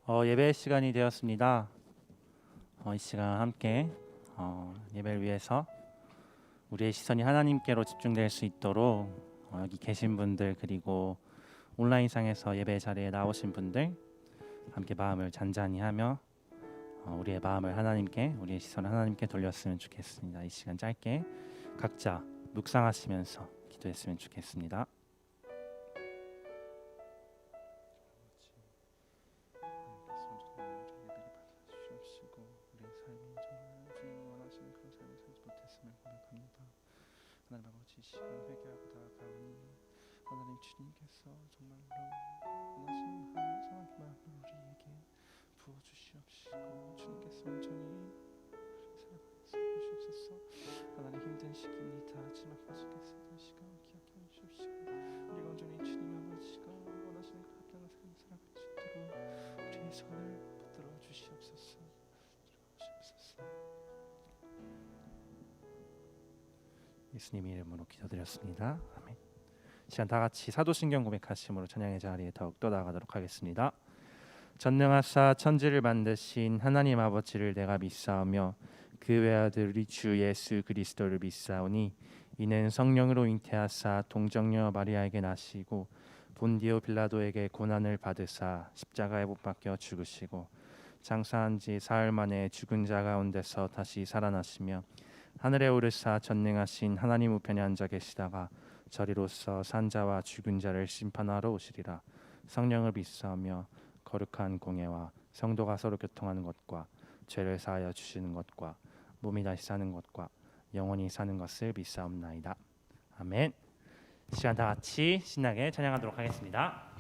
예배 시간이 되었습니다. 이 시간 함께 예배를 위해서 우리의 시선이 하나님께로 집중될 수 있도록 여기 계신 분들 그리고 온라인상에서 예배 자리에 나오신 분들 함께 마음을 잔잔히 하며 우리의 마음을 하나님께, 우리의 시선을 하나님께 돌렸으면 좋겠습니다. 이 시간 짧게 각자 묵상하시면서 기도했으면 좋겠습니다. 하나님 아버지, 이 시간 회개하고 나아가오니 하나님 주님께서 정말로 원하시는 마음을 우리에게 부어주시옵시고 주님께서 온전히 살아주시옵소서. 하나님 힘든 시기입니다. 하지만 계속해서 다시금 기억해 주시옵시고 우리가 온전히 주님 아버지가 원하시는 그 합당한 삶을 살아갈 수 있도록 우리의 손을 붙들어 주시옵소서. 예수님의 이름으로 기도드렸습니다. 아멘. 시간 다 같이 사도신경 고백하심으로 찬양의 자리에 더욱더 나아가도록 하겠습니다. 전능하사 천지를 만드신 하나님 아버지를 내가 믿사오며 그 외아들 우리 주 예수 그리스도를 믿사오니 이는 성령으로 잉태하사 동정녀 마리아에게 나시고 본디오 빌라도에게 고난을 받으사 십자가에 못 박혀 죽으시고 장사한 지 사흘 만에 죽은 자 가운데서 다시 살아나시며 하늘에 오르사 전능하신 하나님 우편에 앉아 계시다가 저리로서 산자와 죽은 자를 심판하러 오시리라. 성령을 믿사오며 거룩한 공예와 성도가 서로 교통하는 것과 죄를 사하여 주시는 것과 몸이 다시 사는 것과 영원히 사는 것을 믿사옵나이다. 아멘. 시간 다 같이 신나게 찬양하도록 하겠습니다.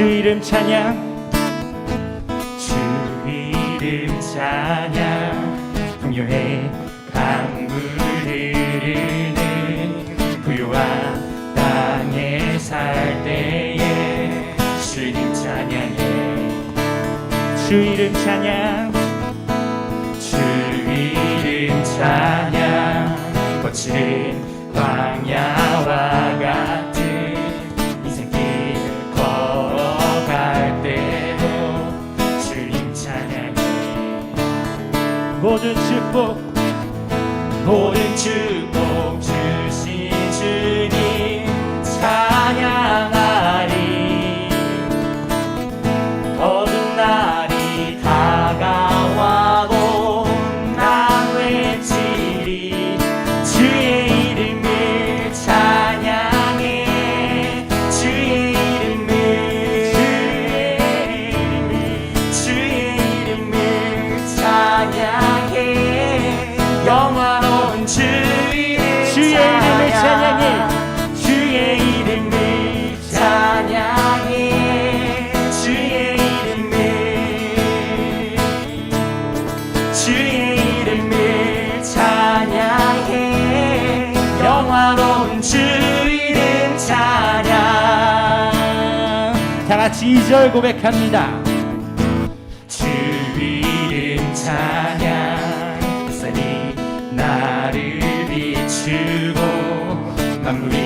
주 이름 찬양, 주 이름 찬양, 풍요해 강물 흐르는 부유한 땅에 살 때에 주 이름 찬양해. 주 이름 찬양, 주 이름 찬양, 거칠은 광야와 같은 모든 축복 주신 주님 찬양하리. 어두운 날이 다가와도 난 외치리. 주의 이름을 찬양해. 주의 이름을 찬양해. 영화로운 주의 이름을 찬양해. 주의 이름을 찬양해. 주의 이름을 찬양해. 영화로운 주 이름 찬양. 다 같이 2절 고백합니다. 주 이름 찬양, 햇살이 나를 비추고 만물이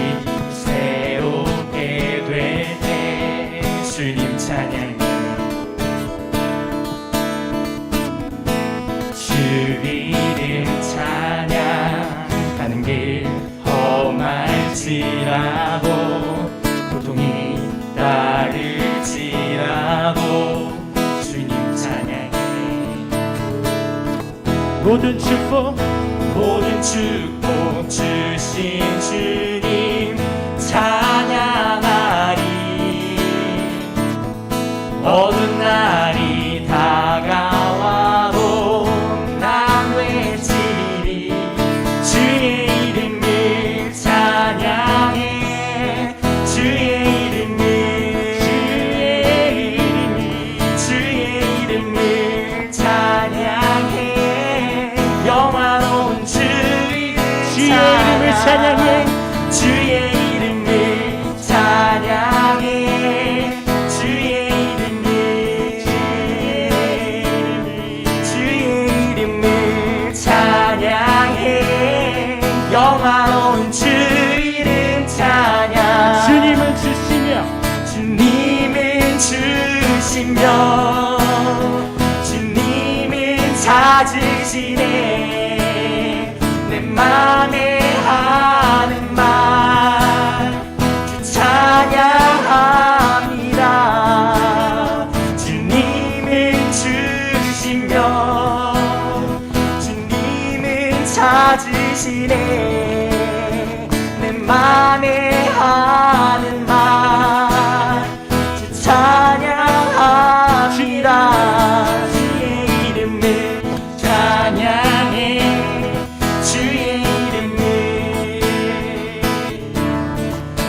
새롭게 될 때 주님 찬양해. 주 이름 찬양, 가는 길 험할지라도 고통이 따를지라도 주님 찬양해. 모든 축복 주신 주님 찬양하리. 어두운 날이 다가와도 난 외치리. 주의 이름을 찬양해. 주의 이름을 찬양해. 영화로운 주의 이름을 찬양해. 주의 이름을 영화로운 주 이름 찬양. 주님은 주시며 주님은 주시며 주님은 찾으시네. 내 맘에 하는 말 주 찬양합니다. 주님은 주시며 주님은 찾으시네. 내 맘에 하는 말 주 찬양합니다. 주의 이름을 찬양해. 주의 이름을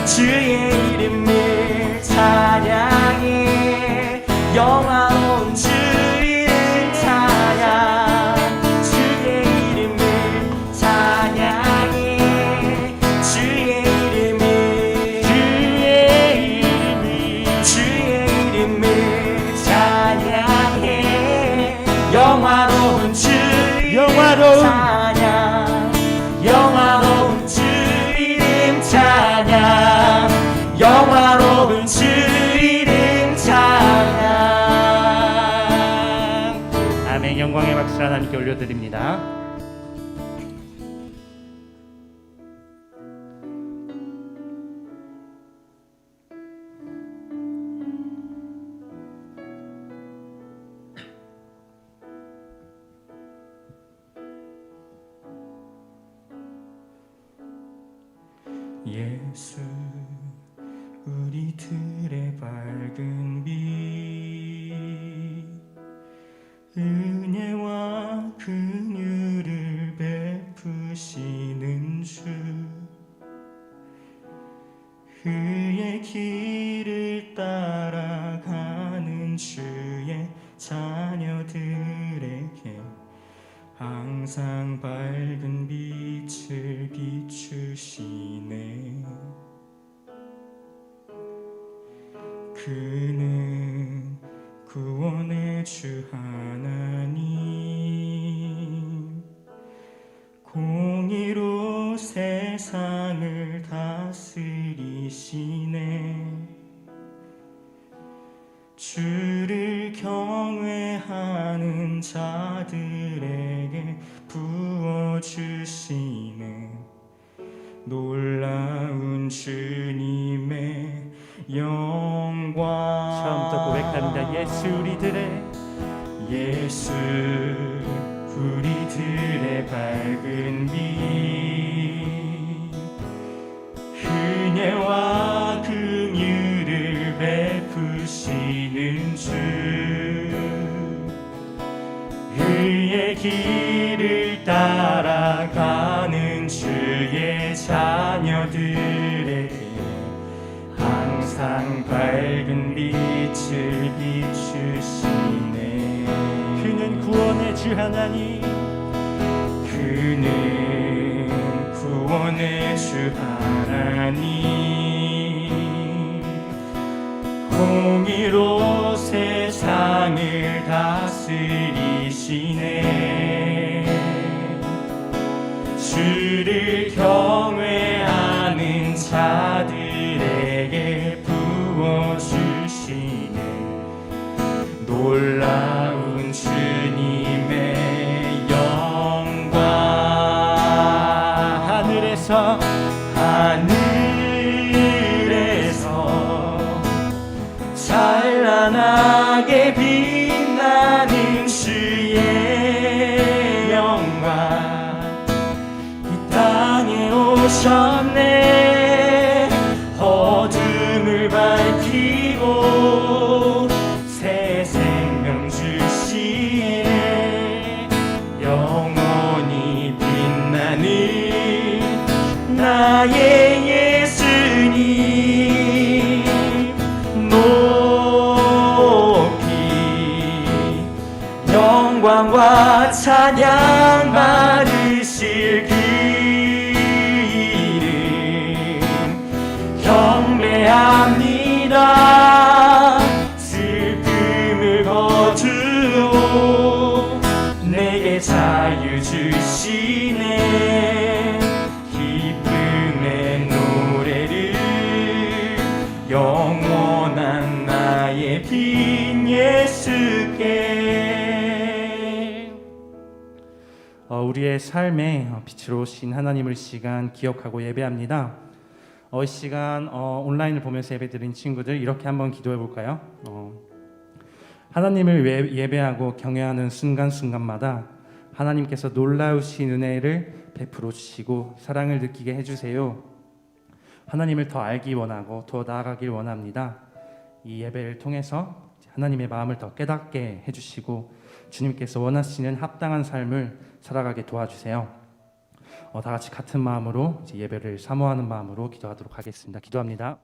주의 이름을 찬양해. 영화로운 주 이름 찬양. 주의 이름을 찬양해. 주의 이름을 찬양해. 영화로운 주 영화로운 찬양. 영화로운 주 이름 찬양. 영화로운 주 이름 찬양. 아멘. 영광의 박수 하나님께 올려드립니다. 예수 우리들의 밝은 빛, 은혜와 긍휼을 베푸시는 주, 그의 길을 따라가는 주의 자녀들에게 항상 밝은 빛을 비추시네. 그는 구원의 주 하나님, 공의로 세상을 다스리시네. 주를 경외하는 자들에게 부어주시는 놀라운 주님의 영광. 처음부터 고백합니다. 예수 우리들의 예수 우리들의 밝은 빛, 은혜와 긍휼을 베푸시는 주, 그의 길을 따라가는 주의 자녀들에게 항상 밝은 빛을 비추시네. 그는 구원의 주 하나님, 그는 구원의 주 하나님, 공의로 세상을 다스리시네. 주를 경외하는 자들에게 부어주시네. 놀라운 주님의 영광. 하늘에서 찬란하게 빛나는 주의 영광, 이 땅에 오셨네. 어둠을 밝히고 새 생명 주시네. 영원히 빛나는 나의 예수님, 영광과 찬양 받으실 그 이름 경배합니다. 슬픔을 거두어 내게 자유 주시네. 기쁨 영원한 나의 빈 예수께. 우리의 삶에 빛으로 오신 하나님을 이 시간 기억하고 예배합니다. 이 시간 온라인을 보면서 예배드린 친구들 이렇게 한번 기도해 볼까요? 하나님을 예배하고 경외하는 순간순간마다 하나님께서 놀라우신 은혜를 베풀어 주시고 사랑을 느끼게 해주세요. 하나님을 더 알기 원하고 더 나아가길 원합니다. 이 예배를 통해서 하나님의 마음을 더 깨닫게 해주시고 주님께서 원하시는 합당한 삶을 살아가게 도와주세요. 다 같이 같은 마음으로 이제 예배를 사모하는 마음으로 기도하도록 하겠습니다. 기도합니다.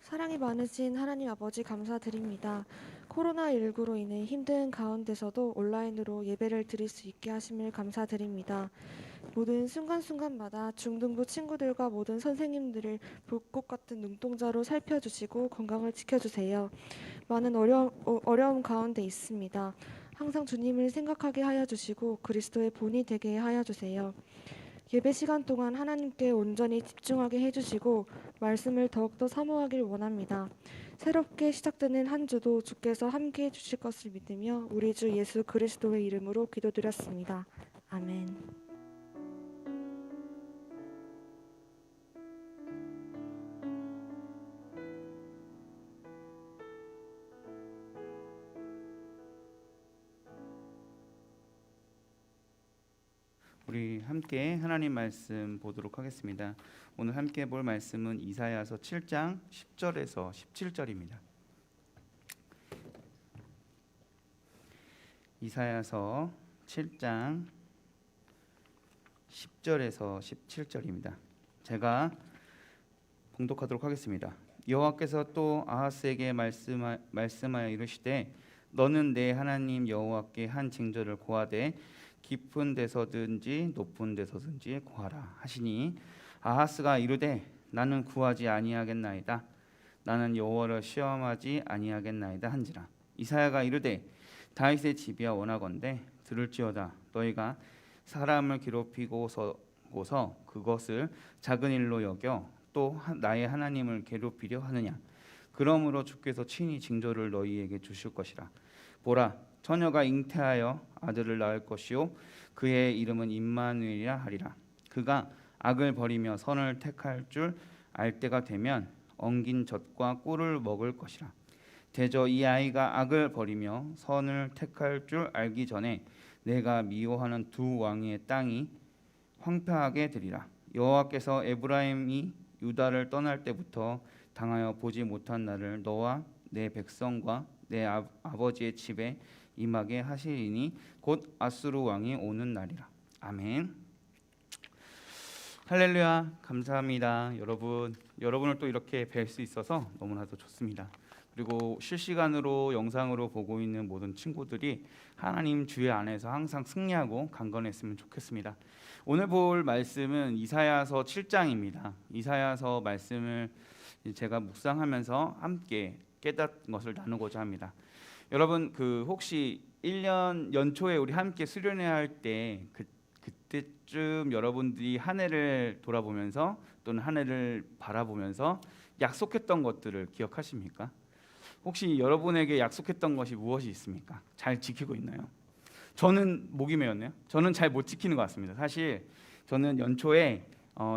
사랑이 많으신 하나님 아버지 감사드립니다. 코로나19로 인해 힘든 가운데서도 온라인으로 예배를 드릴 수 있게 하심을 감사드립니다. 모든 순간순간마다 중등부 친구들과 모든 선생님들을 불꽃 같은 눈동자로 살펴주시고 건강을 지켜주세요. 많은 어려움 가운데 있습니다. 항상 주님을 생각하게 하여 주시고 그리스도의 본이 되게 하여 주세요. 예배 시간 동안 하나님께 온전히 집중하게 해주시고 말씀을 더욱더 사모하길 원합니다. 새롭게 시작되는 한 주도 주께서 함께해 주실 것을 믿으며 우리 주 예수 그리스도의 이름으로 기도드렸습니다. 아멘. 우리 함께 하나님 말씀 보도록 하겠습니다. 오늘 함께 볼 말씀은 이사야서 7장 10절에서 17절입니다. 이사야서 7장 10절에서 17절입니다. 제가 봉독하도록 하겠습니다. 여호와께서 또 아하스에게 말씀하여 이르시되 너는 내 하나님 여호와께 한 징조를 고하되 깊은 데서든지 높은 데서든지 구하라 하시니 아하스가 이르되 나는 구하지 아니하겠나이다. 나는 여호와를 시험하지 아니하겠나이다 한지라. 이사야가 이르되 다윗의 집이야 원하건대 들을지어다. 너희가 사람을 괴롭히고서 그것을 작은 일로 여겨 또 나의 하나님을 괴롭히려 하느냐. 그러므로 주께서 친히 징조를 너희에게 주실 것이라. 보라, 처녀가 잉태하여 아들을 낳을 것이요 그의 이름은 임마누엘이라 하리라. 그가 악을 버리며 선을 택할 줄 알 때가 되면 엉긴 젖과 꿀을 먹을 것이라. 대저 이 아이가 악을 버리며 선을 택할 줄 알기 전에 내가 미워하는 두 왕의 땅이 황폐하게 되리라. 여호와께서 에브라임이 유다를 떠날 때부터 당하여 보지 못한 날을 너와 내 백성과 내 아버지의 집에 임하게 하시리니 곧 아수르 왕이 오는 날이라. 아멘. 할렐루야. 감사합니다. 여러분을 또 이렇게 뵐 수 있어서 너무나도 좋습니다. 그리고 실시간으로 영상으로 보고 있는 모든 친구들이 하나님 주의 안에서 항상 승리하고 강건했으면 좋겠습니다. 오늘 볼 말씀은 이사야서 7장입니다. 이사야서 말씀을 제가 묵상하면서 함께 깨닫은 것을 나누고자 합니다. 여러분 혹시 1년 연초에 우리 함께 수련회 할 때 그때쯤 여러분들이 한 해를 돌아보면서 또는 한 해를 바라보면서 약속했던 것들을 기억하십니까? 혹시 여러분에게 약속했던 것이 무엇이 있습니까? 잘 지키고 있나요? 저는 목이 메었네요. 저는 잘 못 지키는 것 같습니다. 사실 저는 연초에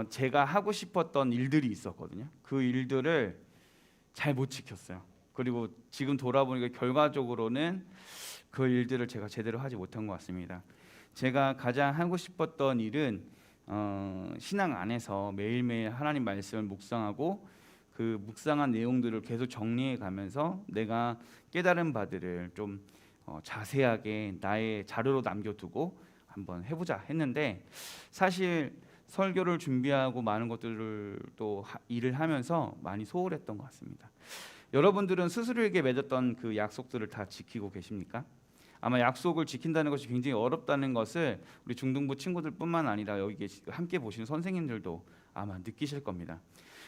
제가 하고 싶었던 일들이 있었거든요. 그 일들을 잘 못 지켰어요. 그리고 지금 돌아보니까 결과적으로는 그 일들을 제가 제대로 하지 못한 것 같습니다. 제가 가장 하고 싶었던 일은 신앙 안에서 매일매일 하나님 말씀을 묵상하고 그 묵상한 내용들을 계속 정리해 가면서 내가 깨달은 바들을 좀 자세하게 나의 자료로 남겨두고 한번 해보자 했는데, 사실 설교를 준비하고 많은 것들을 또 일을 하면서 많이 소홀했던 것 같습니다. 여러분들은 스스로에게 맺었던 그 약속들을 다 지키고 계십니까? 아마 약속을 지킨다는 것이 굉장히 어렵다는 것을 우리 중등부 친구들뿐만 아니라 여기 함께 보시는 선생님들도 아마 느끼실 겁니다.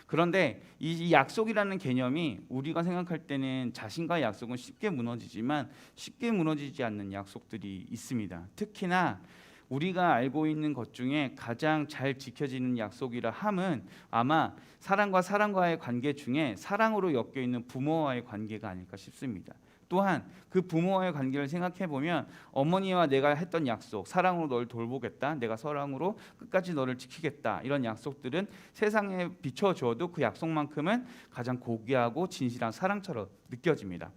그런데 이 약속이라는 개념이 우리가 생각할 때는 자신과의 약속은 쉽게 무너지지만 쉽게 무너지지 않는 약속들이 있습니다. 특히나 우리가 알고 있는 것 중에 가장 잘 지켜지는 약속이라 함은 아마 사람과 사람과의 관계 중에 사랑으로 엮여 있는 부모와의 관계가 아닐까 싶습니다. 또한 그 부모와의 관계를 생각해 보면 어머니와 내가 했던 약속, 사랑으로 너를 돌보겠다, 내가 사랑으로 끝까지 너를 지키겠다, 이런 약속들은 세상에 비춰줘도 그 약속만큼은 가장 고귀하고 진실한 사랑처럼 느껴집니다.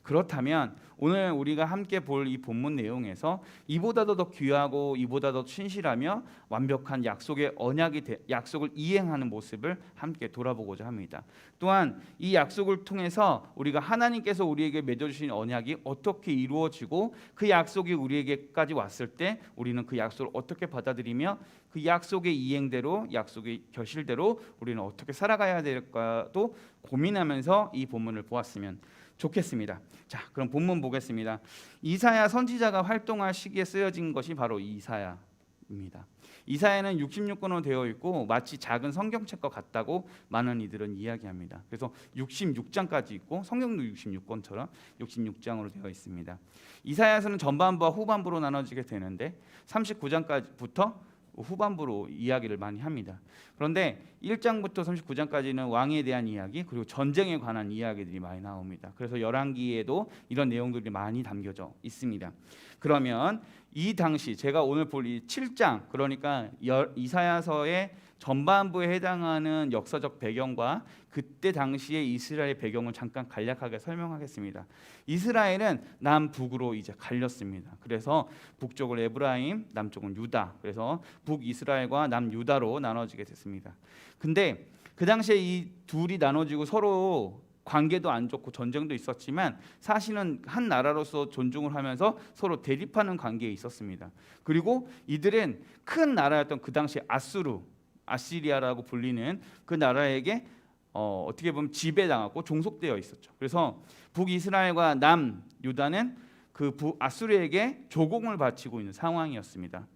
그렇다면 오늘 우리가 함께 볼 이 본문 내용에서 이보다도 더 귀하고 이보다 더 신실하며 완벽한 약속의 약속을 이행하는 모습을 함께 돌아보고자 합니다. 또한 이 약속을 통해서 우리가 하나님께서 우리에게 맺어주신 언약이 어떻게 이루어지고 그 약속이 우리에게까지 왔을 때 우리는 그 약속을 어떻게 받아들이며 그 약속의 이행대로, 약속의 결실대로 우리는 어떻게 살아가야 될까도 고민하면서 이 본문을 보았으면 좋겠습니다. 자, 그럼 본문 보겠습니다. 이사야 선지자가 활동할 시기에 쓰여진 것이 바로 이사야입니다. 이사야는 66권으로 되어 있고 마치 작은 성경책과 같다고 많은 이들은 이야기합니다. 그래서 66장까지 있고 성경도 66권처럼 66장으로 되어 있습니다. 이사야서는 전반부와 후반부로 나눠지게 되는데 39장까지부터 후반부로 이야기를 많이 합니다. 그런데 1장부터 39장까지는 왕에 대한 이야기 그리고 전쟁에 관한 이야기들이 많이 나옵니다. 그래서 열왕기에도 이런 내용들이 많이 담겨져 있습니다. 그러면 이 당시 제가 오늘 볼 이 7장, 그러니까 이사야서의 전반부에 해당하는 역사적 배경과 그때 당시의 이스라엘 배경을 잠깐 간략하게 설명하겠습니다. 이스라엘은 남북으로 이제 갈렸습니다. 그래서 북쪽은 에브라임, 남쪽은 유다. 그래서 북이스라엘과 남유다로 나눠지게 됐습니다. 근데 그 당시에 이 둘이 나눠지고 서로 관계도 안 좋고 전쟁도 있었지만 사실은 한 나라로서 존중을 하면서 서로 대립하는 관계에 있었습니다. 그리고 이들은 큰 나라였던 그 당시 아시리아라고 불리는 그 나라에게 어떻게 보면 지배당하고 종속되어 있었죠. 그래서 북이스라엘과 남유다는 그 북아수르에게 조공을 바치고 있는 상황이었습니다.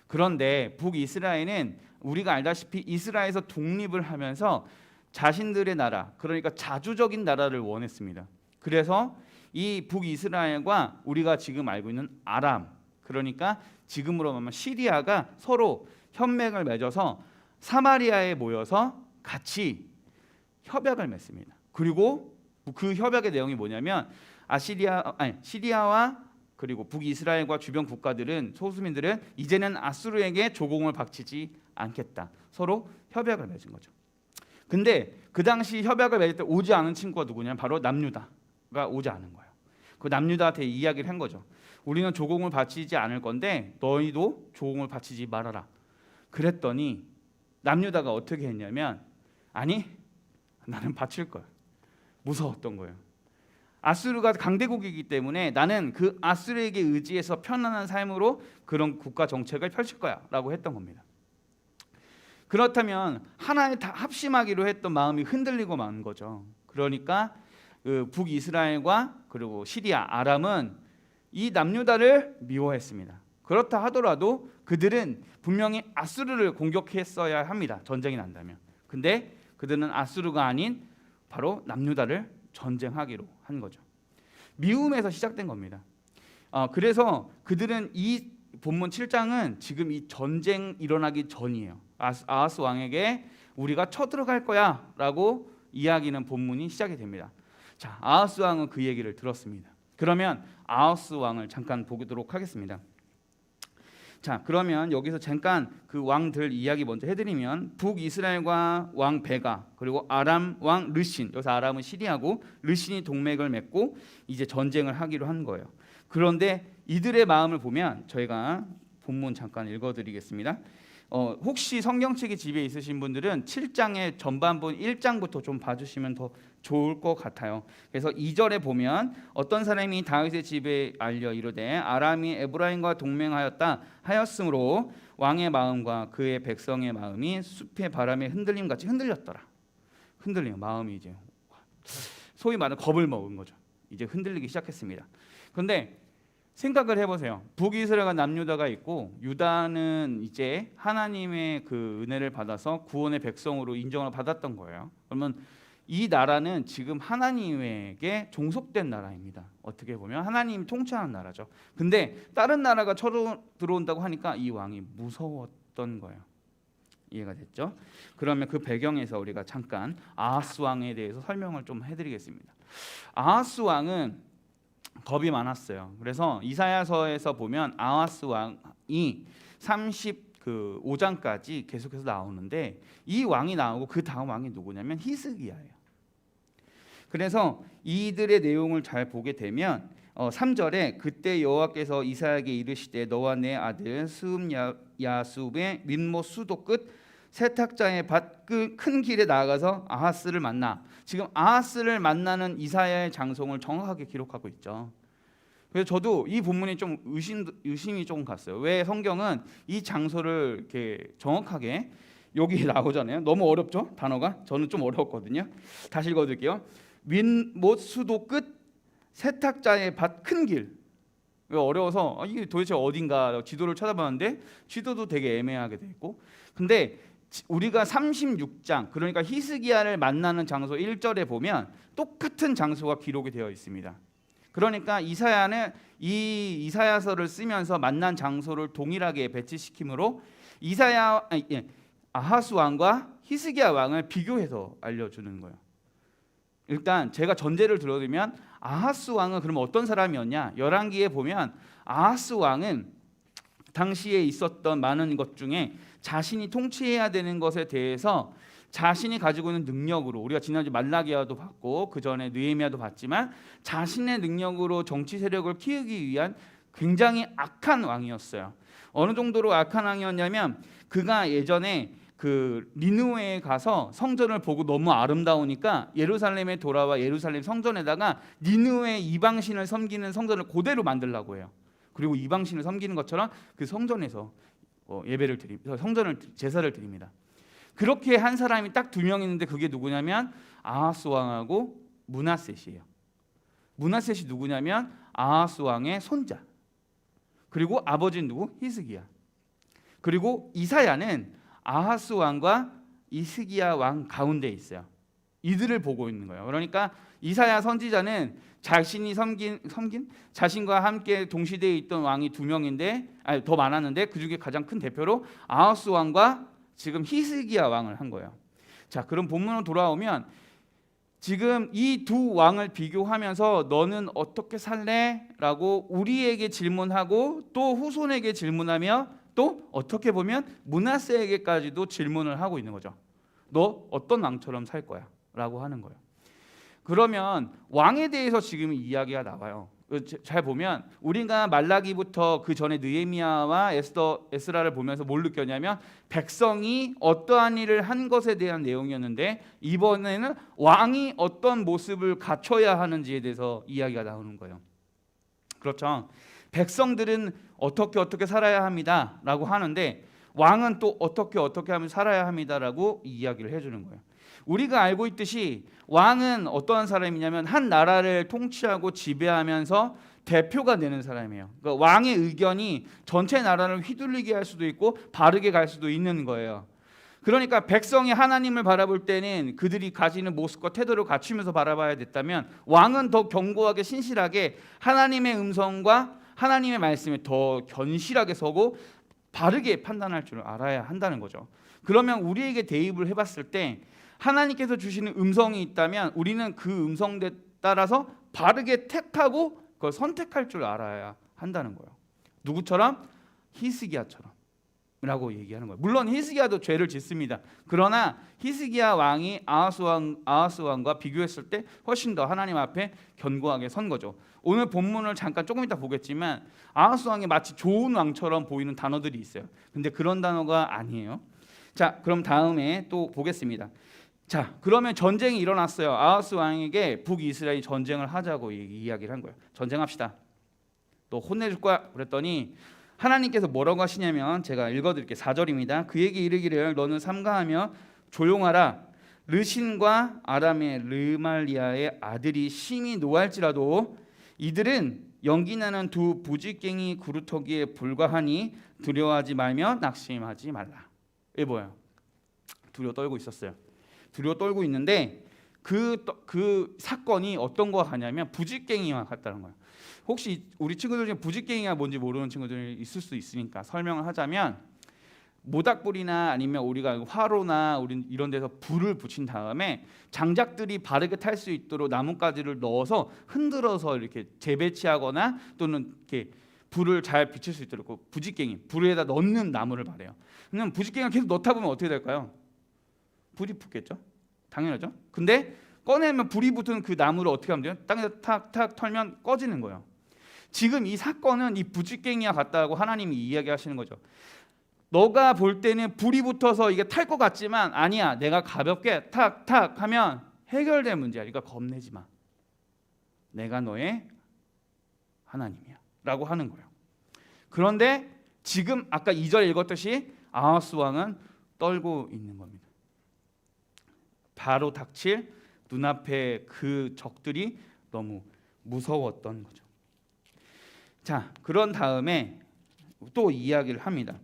그런데 북이스라엘은 우리가 알다시피 이스라엘에서 독립을 하면서 자신들의 나라, 그러니까 자주적인 나라를 원했습니다. 그래서 이 북이스라엘과 우리가 지금 알고 있는 아람, 그러니까 지금으로 말하면 시리아가 서로 협맥을 맺어서 사마리아에 모여서 같이 협약을 맺습니다. 그리고 그 협약의 내용이 뭐냐면 시리아와 그리고 북이스라엘과 주변 국가들은 소수민들은 이제는 아수르에게 조공을 바치지 않겠다. 서로 협약을 맺은 거죠. 근데 그 당시 협약을 맺을 때 오지 않은 친구가 누구냐면 바로 남유다가 오지 않은 거예요. 그 남유다한테 이야기를 한 거죠. 우리는 조공을 바치지 않을 건데 너희도 조공을 바치지 말아라. 그랬더니 남유다가 어떻게 했냐면 아니 나는 바칠 거야. 무서웠던 거예요. 아수르가 강대국이기 때문에 나는 그 아수르에게 의지해서 편안한 삶으로 그런 국가 정책을 펼칠 거야 라고 했던 겁니다. 그렇다면 하나에 다 합심하기로 했던 마음이 흔들리고 만 거죠. 그러니까 그 북이스라엘과 그리고 시리아, 아람은 이 남유다를 미워했습니다. 그렇다 하더라도 그들은 분명히 아수르를 공격했어야 합니다. 전쟁이 난다면. 근데 그들은 아수르가 아닌 바로 남유다를 전쟁하기로 한 거죠. 미움에서 시작된 겁니다. 그래서 그들은 이 본문 7장은 지금 이 전쟁 일어나기 전이에요. 아하스 왕에게 우리가 쳐들어갈 거야라고 이야기는 본문이 시작이 됩니다. 자, 아하스 왕은 그 얘기를 들었습니다. 그러면 아하스 왕을 잠깐 보도록 하겠습니다. 자, 그러면 여기서 잠깐 그 왕들 이야기 먼저 해드리면 북이스라엘과 왕 베가 그리고 아람 왕 르신, 여기서 아람은 시리아고 르신이 동맹을 맺고 이제 전쟁을 하기로 한 거예요. 그런데 이들의 마음을 보면 저희가 본문 잠깐 읽어드리겠습니다. 혹시 성경책이 집에 있으신 분들은 7장의 전반부 1장부터 좀 봐주시면 더 좋을 것 같아요. 그래서 2절에 보면 어떤 사람이 다윗의 집에 알려 이르되 아람이 에브라임과 동맹하였다 하였으므로 왕의 마음과 그의 백성의 마음이 숲의 바람에 흔들림 같이 흔들렸더라. 흔들림, 마음이 이제 소위 말하는 겁을 먹은 거죠. 이제 흔들리기 시작했습니다. 그런데 생각을 해보세요. 북이스라엘과 남유다가 있고 유다는 이제 하나님의 그 은혜를 받아서 구원의 백성으로 인정을 받았던 거예요. 그러면 이 나라는 지금 하나님에게 종속된 나라입니다. 어떻게 보면 하나님이 통치하는 나라죠. 근데 다른 나라가 쳐들어온다고 하니까 이 왕이 무서웠던 거예요. 이해가 됐죠? 그러면 그 배경에서 우리가 잠깐 아하스 왕에 대해서 설명을 좀 해드리겠습니다. 아하스 왕은 겁이 많았어요. 그래서 이사야서에서 보면 아하스 왕이 35장까지 계속해서 나오는데 이 왕이 나오고 그 다음 왕이 누구냐면 히스기야예요. 그래서 이들의 내용을 잘 보게 되면 3절에 그때 여호와께서 이사야에게 이르시되 너와 내 아들 스음야숲의 민못 수도 끝 세탁자의 밭 큰 길에 나아가서 아하스를 만나. 지금 아하스를 만나는 이사야의 장송을 정확하게 기록하고 있죠. 그래서 저도 이 본문이 좀 의심이 조금 갔어요. 왜 성경은 이 장소를 이렇게 정확하게 여기 나오잖아요. 너무 어렵죠? 단어가 저는 좀 어려웠거든요. 다시 읽어드릴게요. 민못 수도 끝 세탁자의 밭 큰 길. 어려워서 이게 도대체 어딘가 지도를 찾아봤는데 지도도 되게 애매하게 돼 있고. 근데 우리가 36장 그러니까 히스기야를 만나는 장소 1절에 보면 똑같은 장소가 기록이 되어 있습니다. 그러니까 이사야는 이 이사야서를 쓰면서 만난 장소를 동일하게 배치시키므로 아하스 왕과 히스기야 왕을 비교해서 알려주는 거예요. 일단 제가 전제를 들어드리면 아하스 왕은 그러면 어떤 사람이었냐? 열왕기에 보면 아하스 왕은 당시에 있었던 많은 것 중에 자신이 통치해야 되는 것에 대해서 자신이 가지고 있는 능력으로 우리가 지난주 말라기야도 봤고 그 전에 느헤미야도 봤지만 자신의 능력으로 정치 세력을 키우기 위한 굉장히 악한 왕이었어요. 어느 정도로 악한 왕이었냐면 그가 예전에 그 니느웨에 가서 성전을 보고 너무 아름다우니까 예루살렘에 돌아와 예루살렘 성전에다가 니느웨 이방신을 섬기는 성전을 그대로 만들려고 해요. 그리고 이방신을 섬기는 것처럼 그 성전에서 예배를 드립니다. 성전을 제사를 드립니다. 그렇게 한 사람이 딱 2명 있는데 그게 누구냐면 아하스 왕하고 므낫셋이에요. 므낫셋이 누구냐면 아하스 왕의 손자. 그리고 아버지는 누구? 히스기야. 그리고 이사야는 아하스 왕과 히스기야 왕 가운데 있어요. 이들을 보고 있는 거예요. 그러니까 이사야 선지자는 자신이 섬긴 자신과 함께 동시대에 있던 왕이 2명인데 더 많았는데 그 중에 가장 큰 대표로 아하스 왕과 지금 히스기야 왕을 한 거예요. 자, 그럼 본문으로 돌아오면 지금 이 두 왕을 비교하면서 너는 어떻게 살래? 라고 우리에게 질문하고 또 후손에게 질문하며 또 어떻게 보면 므낫세에게까지도 질문을 하고 있는 거죠. 너 어떤 왕처럼 살 거야? 라고 하는 거예요. 그러면 왕에 대해서 지금 이야기가 나와요. 잘 보면 우리가 말라기부터 그 전에 느헤미야와 에스라를 보면서 뭘 느꼈냐면 백성이 어떠한 일을 한 것에 대한 내용이었는데 이번에는 왕이 어떤 모습을 갖춰야 하는지에 대해서 이야기가 나오는 거예요. 그렇죠. 백성들은 어떻게 살아야 합니다라고 하는데 왕은 또 어떻게 하면 살아야 합니다라고 이야기를 해주는 거예요. 우리가 알고 있듯이 왕은 어떠한 사람이냐면 한 나라를 통치하고 지배하면서 대표가 되는 사람이에요. 그러니까 왕의 의견이 전체 나라를 휘둘리게 할 수도 있고 바르게 갈 수도 있는 거예요. 그러니까 백성이 하나님을 바라볼 때는 그들이 가지는 모습과 태도를 갖추면서 바라봐야 됐다면 왕은 더 견고하게 신실하게 하나님의 음성과 하나님의 말씀에 더 견실하게 서고 바르게 판단할 줄 알아야 한다는 거죠. 그러면 우리에게 대입을 해봤을 때 하나님께서 주시는 음성이 있다면 우리는 그 음성에 따라서 바르게 택하고 그걸 선택할 줄 알아야 한다는 거예요. 누구처럼? 히스기야처럼 라고 얘기하는 거예요. 물론 히스기야도 죄를 짓습니다. 그러나 히스기야 왕이 아하스 왕과 비교했을 때 훨씬 더 하나님 앞에 견고하게 선 거죠. 오늘 본문을 잠깐 조금 이따 보겠지만 아하스 왕이 마치 좋은 왕처럼 보이는 단어들이 있어요. 근데 그런 단어가 아니에요. 자, 그럼 다음에 또 보겠습니다. 자, 그러면 전쟁이 일어났어요. 아하스 왕에게 북이스라엘이 전쟁을 하자고 이야기를 한 거예요. 전쟁합시다. 또 혼내줄 거야. 그랬더니 하나님께서 뭐라고 하시냐면 제가 읽어드릴게요. 4절입니다. 그에게 이르기를 너는 삼가하며 조용하라. 르신과 아람의 르말리아의 아들이 심히 노할지라도 이들은 연기나는 두 부지깽이 구루터기에 불과하니 두려워하지 말며 낙심하지 말라. 이게 뭐예요? 두려워 떨고 있었어요. 두려워 떨고 있는데 그 사건이 어떤 거와 같냐면 부지깽이와 같다는 거예요. 혹시 우리 친구들 중에 부지깽이가 뭔지 모르는 친구들이 있을 수 있으니까 설명을 하자면 모닥불이나 아니면 우리가 화로나 이런 데서 불을 붙인 다음에 장작들이 바르게 탈 수 있도록 나뭇가지를 넣어서 흔들어서 이렇게 재배치하거나 또는 이렇게 불을 잘 비칠 수 있도록 부지깽이 불에다 넣는 나무를 말해요. 그럼 부지깽이를 계속 넣다 보면 어떻게 될까요? 불이 붙겠죠. 당연하죠. 근데 꺼내면 불이 붙은 그 나무를 어떻게 하면 돼요? 땅에다 탁탁 털면 꺼지는 거예요. 지금 이 사건은 이 부지깽이와 같다고 하나님이 이야기하시는 거죠. 너가 볼 때는 불이 붙어서 이게 탈 것 같지만 아니야. 내가 가볍게 탁탁 하면 해결될 문제야. 그러니까 겁내지 마. 내가 너의 하나님이야 라고 하는 거예요. 그런데 지금 아까 2절 읽었듯이 아하스 왕은 떨고 있는 겁니다. 바로 닥칠 눈앞에 그 적들이 너무 무서웠던 거죠. 자, 그런 다음에 또 이야기를 합니다.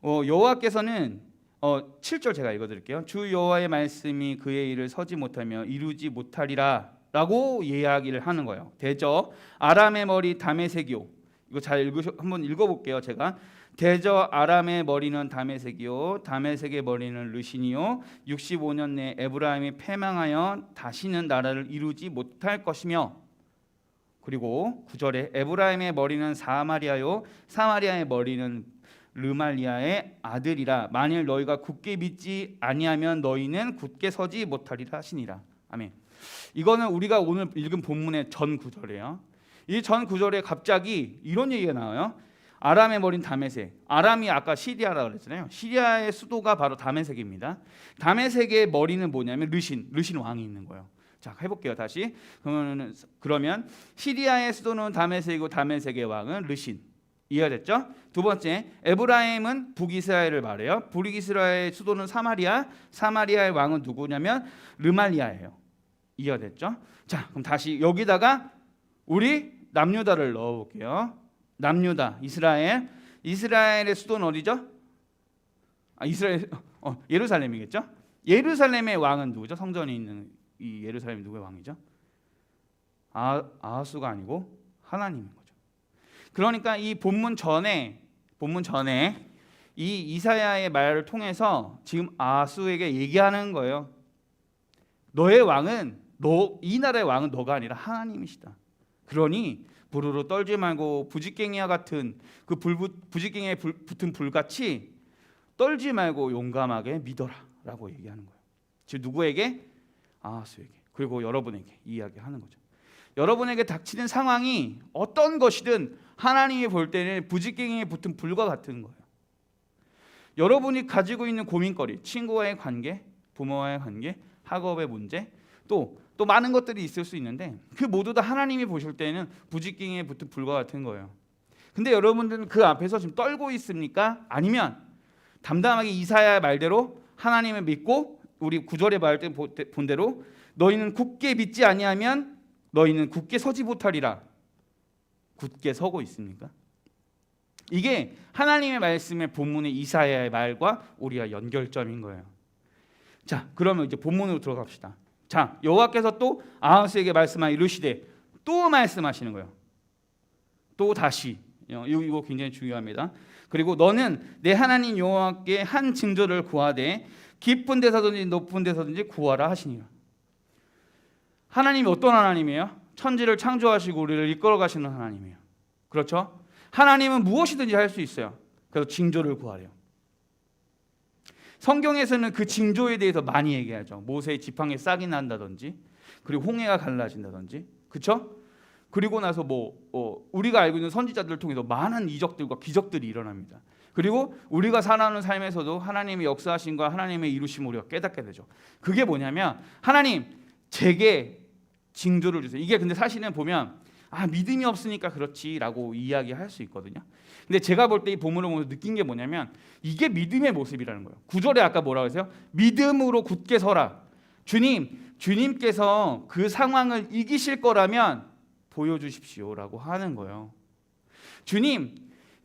여호와께서는 7절 제가 읽어드릴게요. 주 여호와의 말씀이 그의 일을 서지 못하며 이루지 못하리라 라고 이야기를 하는 거예요. 대저 아람의 머리 다메섹이요. 이거 잘 한번 읽어볼게요. 제가 대저 아람의 머리는 다메섹이요 다메섹의 머리는 르신이요 65년 내에 에브라임이 패망하여 다시는 나라를 이루지 못할 것이며 그리고 9절에 에브라임의 머리는 사마리아요 사마리아의 머리는 르말리아의 아들이라 만일 너희가 굳게 믿지 아니하면 너희는 굳게 서지 못하리라 하시니라. 아멘. 이거는 우리가 오늘 읽은 본문의 전 구절이에요. 이 전 구절에 갑자기 이런 얘기가 나와요. 아람의 머리는 다메섹. 아람이 아까 시리아라고 그랬잖아요. 시리아의 수도가 바로 다메섹입니다. 다메섹의 머리는 뭐냐면 르신 왕이 있는 거예요. 자, 해볼게요. 다시. 그러면 시리아의 수도는 다메섹이고 다메섹의 왕은 르신. 이해가 됐죠? 두 번째, 에브라임은 북이스라엘을 말해요. 북이스라엘의 수도는 사마리아. 사마리아의 왕은 누구냐면 르말리아예요. 이해가 됐죠? 자, 그럼 다시 여기다가 우리 남유다를 넣어볼게요. 남유다, 이스라엘의 수도는 어디죠? 예루살렘이겠죠? 예루살렘의 왕은 누구죠? 성전이 있는 이 예루살렘이 누구의 왕이죠? 아하수가 아니고 하나님인 거죠. 그러니까 이 본문 전에 이 이사야의 말을 통해서 지금 아하수에게 얘기하는 거예요. 너의 왕은 이 나라의 왕은 너가 아니라 하나님이시다. 그러니 부르르 떨지 말고 부지깽이와 같은 그 부지깽이에 붙은 불같이 떨지 말고 용감하게 믿어라라고 얘기하는 거예요. 즉 누구에게? 아하수에게. 그리고 여러분에게 이야기하는 거죠. 여러분에게 닥치는 상황이 어떤 것이든 하나님이 볼 때는 부지깽이에 붙은 불과 같은 거예요. 여러분이 가지고 있는 고민거리, 친구와의 관계, 부모와의 관계, 학업의 문제, 또 많은 것들이 있을 수 있는데 그 모두 다 하나님이 보실 때는 부지깽이에 붙은 불과 같은 거예요. 근데 여러분들은 그 앞에서 지금 떨고 있습니까? 아니면 담담하게 이사야의 말대로 하나님을 믿고 우리 9절에 말할 때 본 대로 너희는 굳게 믿지 아니하면 너희는 굳게 서지 못하리라. 굳게 서고 있습니까? 이게 하나님의 말씀의 본문의 이사야의 말과 우리가 연결점인 거예요. 자, 그러면 이제 본문으로 들어갑시다. 자, 여호와께서 또 아하스에게 말씀하 이르시되, 또 말씀하시는 거예요. 또 다시. 이거 굉장히 중요합니다. 그리고 너는 내 하나님 여호와께 한 징조를 구하되 깊은 데서든지 높은 데서든지 구하라 하시니라. 하나님이 어떤 하나님이에요? 천지를 창조하시고 우리를 이끌어 가시는 하나님이에요. 그렇죠? 하나님은 무엇이든지 할 수 있어요. 그래서 징조를 구하래요. 성경에서는 그 징조에 대해서 많이 얘기하죠. 모세의 지팡이에 싹이 난다든지, 그리고 홍해가 갈라진다든지, 그렇죠? 그리고 나서 우리가 알고 있는 선지자들을 통해서 많은 이적들과 기적들이 일어납니다. 그리고 우리가 살아가는 삶에서도 하나님의 역사하심과 하나님의 이루심을 우리가 깨닫게 되죠. 그게 뭐냐면 하나님 제게 징조를 주세요. 이게 근데 사실은 보면 믿음이 없으니까 그렇지라고 이야기할 수 있거든요. 근데 제가 볼 때 이 본문을 보면서 느낀 게 뭐냐면 이게 믿음의 모습이라는 거예요. 9절에 아까 뭐라고 했어요? 믿음으로 굳게 서라. 주님께서 그 상황을 이기실 거라면 보여주십시오라고 하는 거예요. 주님,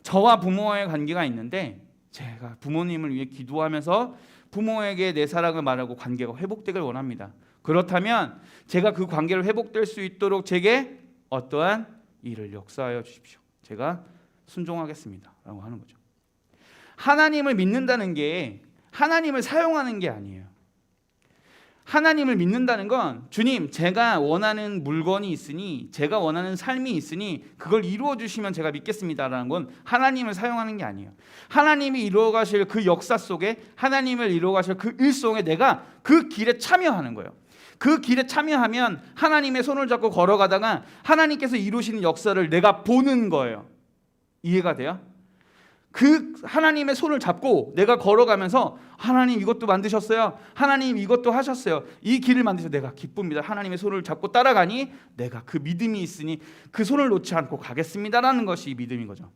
저와 부모와의 관계가 있는데 제가 부모님을 위해 기도하면서 부모에게 내 사랑을 말하고 관계가 회복되길 원합니다. 그렇다면 제가 그 관계를 회복될 수 있도록 제게 어떠한 일을 역사하여 주십시오. 제가 순종하겠습니다 라고 하는 거죠. 하나님을 믿는다는 게 하나님을 사용하는 게 아니에요. 하나님을 믿는다는 건 주님, 제가 원하는 물건이 있으니, 제가 원하는 삶이 있으니 그걸 이루어 주시면 제가 믿겠습니다라는 건 하나님을 사용하는 게 아니에요. 하나님이 이루어 가실 그 역사 속에, 하나님을 이루어 가실 그 일 속에 내가 그 길에 참여하는 거예요. 그 길에 참여하면 하나님의 손을 잡고 걸어가다가 하나님께서 이루시는 역사를 내가 보는 거예요. 이해가 돼요? 그 하나님의 손을 잡고 내가 걸어가면서 하나님 이것도 만드셨어요. 하나님 이것도 하셨어요. 이 길을 만드셔서 내가 기쁩니다. 하나님의 손을 잡고 따라가니 내가 그 믿음이 있으니 그 손을 놓지 않고 가겠습니다라는 것이 믿음인 거죠.